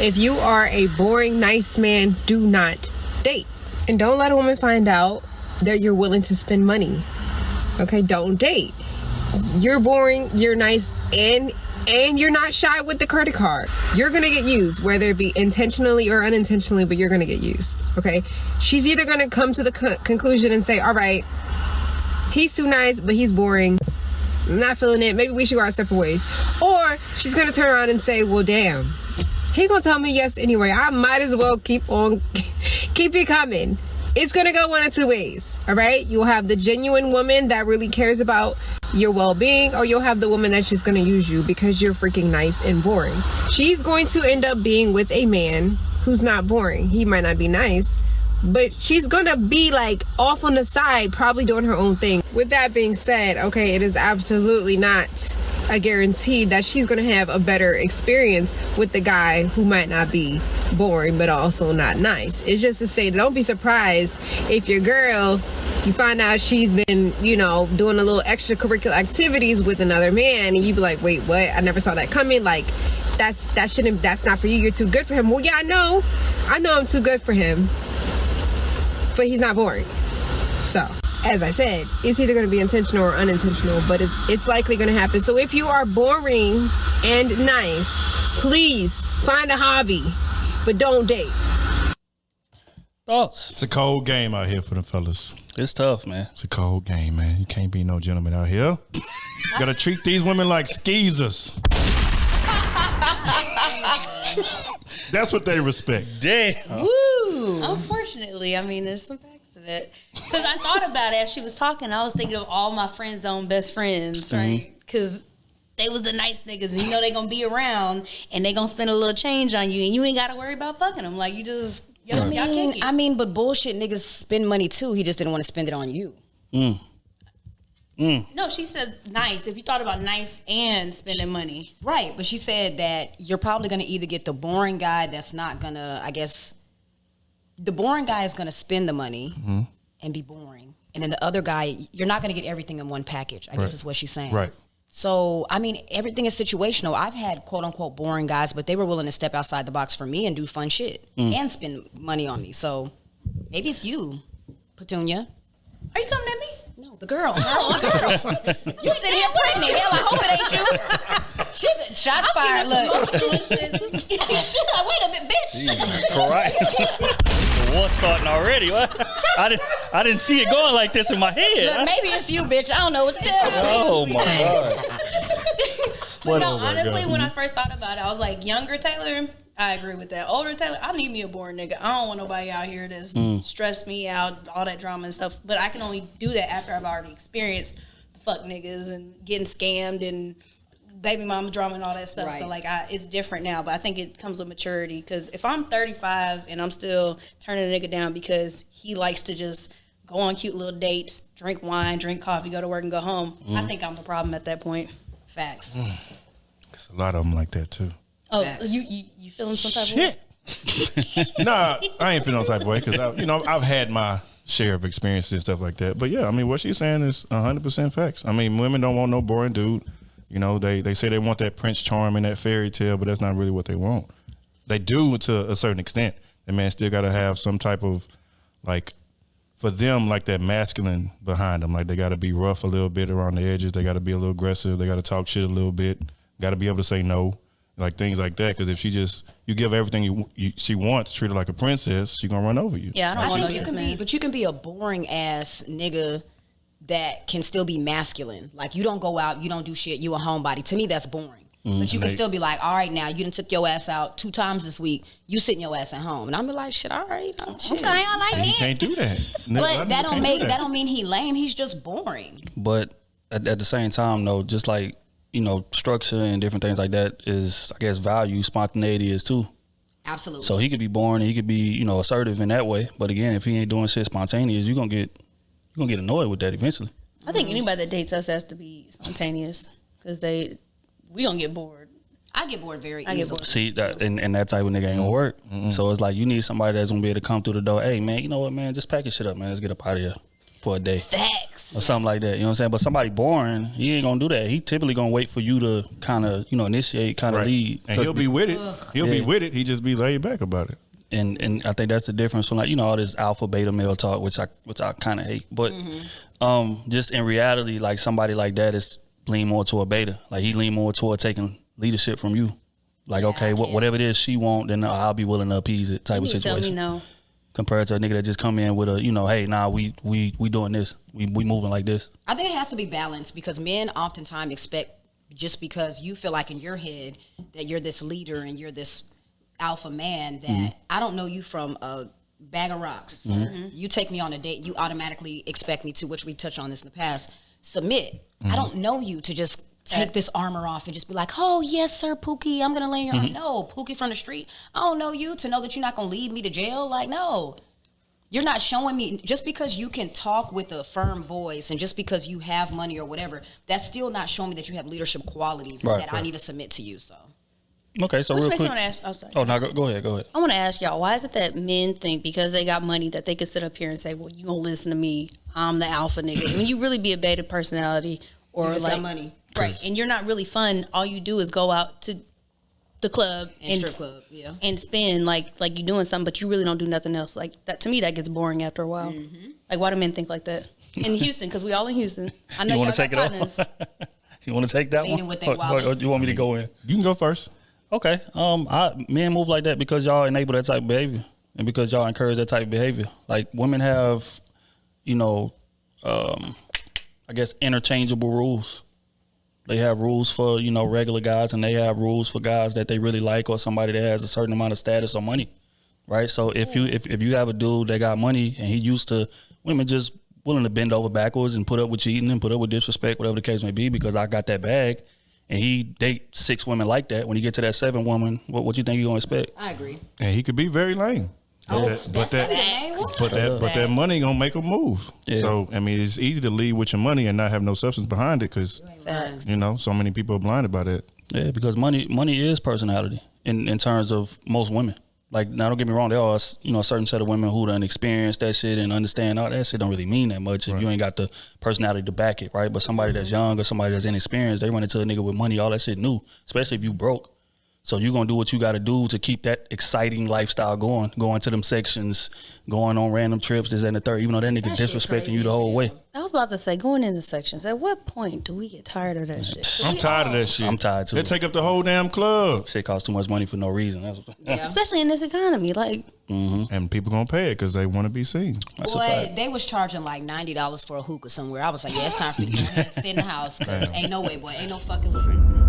If you are a boring, nice man, do not date. And don't let a woman find out that you're willing to spend money. Okay, don't date. You're boring, you're nice, and you're not shy with the credit card. You're gonna get used, whether it be intentionally or unintentionally, but you're gonna get used. Okay, she's either gonna come to the conclusion and say, all right, he's too nice, but he's boring, I'm not feeling it, maybe we should go our separate ways. Or she's gonna turn around and say, well, damn, he gonna tell me yes anyway, I might as well keep it coming. It's gonna go one of two ways. All right, you'll have the genuine woman that really cares about your well-being, or you'll have the woman that's just gonna use you because you're freaking nice and boring. She's going to end up being with a man who's not boring. He might not be nice, but she's gonna be like off on the side, probably doing her own thing. With that being said, okay, it is absolutely not a guarantee that she's gonna have a better experience with the guy who might not be boring but also not nice. It's just to say, don't be surprised if your girl, you find out she's been, doing a little extracurricular activities with another man, and you be like, wait, what? I never saw that coming. Like, that's not for you. You're too good for him. Well, yeah, I know I'm too good for him, but he's not boring. So, as I said, it's either going to be intentional or unintentional, but it's likely going to happen. So if you are boring and nice, please find a hobby, but don't date. Thoughts? It's a cold game out here for the fellas. It's tough, man. It's a cold game, man. You can't be no gentleman out here. You got to treat these women like skeezers. That's what they respect. Damn. Woo. Unfortunately, I mean, there's some facts to that. Because I thought about it as she was talking. I was thinking of all my friends' own best friends, right? Because they was the nice niggas, and they gonna be around, and they gonna spend a little change on you, and you ain't gotta worry about fucking them. Like, you just, I mean, but bullshit niggas spend money too. He just didn't want to spend it on you. No, she said nice. If you thought about nice and spending money. Right, but she said that you're probably going to either get the boring guy that's not going to, I guess, the boring guy is going to spend the money and be boring. And then the other guy, you're not going to get everything in one package, I guess is what she's saying. Right. So, I mean, everything is situational. I've had quote-unquote boring guys, but they were willing to step outside the box for me and do fun shit and spend money on me. So, maybe it's you, Petunia. Are you coming at me? No, the girl. You sit here pregnant. Hell, I hope it ain't you. She shots fired. Look. She's like, wait a minute, bitch. Jesus Christ. The war starting already. What? I didn't see it going like this in my head. Look, maybe it's you, bitch. I don't know what to tell you. Oh, my God. But no, honestly, when I first thought about it, I was like, younger Taylor, I agree with that. Older Taylor, I need me a boring nigga. I don't want nobody out here that's stress me out, all that drama and stuff. But I can only do that after I've already experienced the fuck niggas and getting scammed and baby mama drama and all that stuff. Right. So like, it's different now. But I think it comes with maturity. Because if I'm 35 and I'm still turning a nigga down because he likes to just go on cute little dates, drink wine, drink coffee, go to work and go home, I think I'm the problem at that point. Facts. There's a lot of them like that too. Oh, Facts. you feeling some type of way? Nah, I ain't feeling no type of way because I've had my share of experiences and stuff like that. But yeah, I mean, what she's saying is 100% facts. I mean, women don't want no boring dude. They say they want that Prince Charm and that fairy tale, but that's not really what they want. They do to a certain extent. The man still got to have some type of, like, for them, like that masculine behind them. Like, they got to be rough a little bit around the edges. They got to be a little aggressive. They got to talk shit a little bit. Got to be able to say no. Like things like that, because if you give everything she wants, treat her like a princess, she gonna run over you. Yeah, I don't want you can be, but you can be a boring ass nigga that can still be masculine. Like, you don't go out, you don't do shit, you a homebody. To me, that's boring. But you can still be like, all right, now you done took your ass out 2 times this week. You sitting your ass at home, and I'm be like, shit, all right, shit. Okay, I like You it. can't do that. But that don't mean he lame. He's just boring. But at the same time, though, just like, structure and different things like that is, I guess, value. Spontaneity is too. Absolutely. So he could be boring and he could be, assertive in that way. But again, if he ain't doing shit spontaneous, you're gonna get annoyed with that eventually. I think anybody that dates us has to be spontaneous because we gonna get bored. I get bored very I get easily. bored. See, that and that type of nigga ain't gonna work. So it's like you need somebody that's gonna be able to come through the door. Hey man, you know what, man? Just pack your shit up, man. Let's get up out of here. for a day. Facts. Or something like that. You know what I'm saying? But somebody boring, he ain't gonna do that. He typically gonna wait for you to kind of, initiate, kind of lead. And he'll be with it. He'll be with it. He just be laid back about it. And I think that's the difference from all this alpha beta male talk, which I kind of hate. But just in reality, like somebody like that is lean more toward beta. Like he lean more toward taking leadership from you. Like whatever it is she want, then I'll be willing to appease it type of situation. Tell me no. Compared to a nigga that just come in with a, hey, nah, we doing this. We moving like this. I think it has to be balanced because men oftentimes expect just because you feel like in your head that you're this leader and you're this alpha man that I don't know you from a bag of rocks. You take me on a date, you automatically expect me to, which we touched on this in the past, submit. I don't know you to just take this armor off and just be like, oh, yes, sir, Pookie, I'm going to lay in your arm. No, Pookie from the street. I don't know you to know that you're not going to lead me to jail. Like, no. You're not showing me, just because you can talk with a firm voice and just because you have money or whatever, that's still not showing me that you have leadership qualities that I need to submit to you, so. Okay, so Which real makes quick. me want to ask. Oh, sorry. Oh, no, go ahead. I want to ask y'all, why is it that men think because they got money that they can sit up here and say, well, you going to listen to me, I'm the alpha nigga. When you really be a beta personality or You just like got money. Right. And you're not really fun. All you do is go out to the club And strip club, yeah. and spend like you're doing something, but you really don't do nothing else. Like that, to me, that gets boring after a while. Like, why do men think like that? In Houston, because we all in Houston. I know You y'all want to take it got partners. off? You want to take that Leading one? with they Or wallet. you want me to go in? You can go first. Okay. Men move like that because y'all enable that type of behavior and because y'all encourage that type of behavior. Like women have, I guess interchangeable rules. They have rules for, regular guys and they have rules for guys that they really like or somebody that has a certain amount of status or money. Right? So if you have a dude that got money and he used to women just willing to bend over backwards and put up with cheating and put up with disrespect, whatever the case may be, because I got that bag. And he date 6 women like that. When you get to that 7th woman, what you think you gonna expect? I agree. And he could be very lame. But that money gonna make him move. Yeah. So I mean, it's easy to lead with your money and not have no substance behind it because so many people are blinded by that. Yeah, because money is personality in terms of most women. Like, now don't get me wrong, there are a certain set of women who done experienced that shit and understand all that shit don't really mean that much if you ain't got the personality to back it, right? But somebody that's young or somebody that's inexperienced, they run into a nigga with money, all that shit new, especially if you broke. So you gonna do what you gotta do to keep that exciting lifestyle going to them sections, going on random trips, this and the third, even though that nigga disrespecting you the whole way. I was about to say, going into sections, at what point do we get tired of that shit? I'm tired of that shit. I'm tired too. They take up the whole damn club. Shit costs too much money for no reason. Especially in this economy. Like, And people gonna pay it because they want to be seen. That's a Boy, fact. they was charging like $90 for a hookah somewhere. I was like, yeah, it's time for me to go ahead and sit in the house because ain't no way, boy. Ain't no fucking way.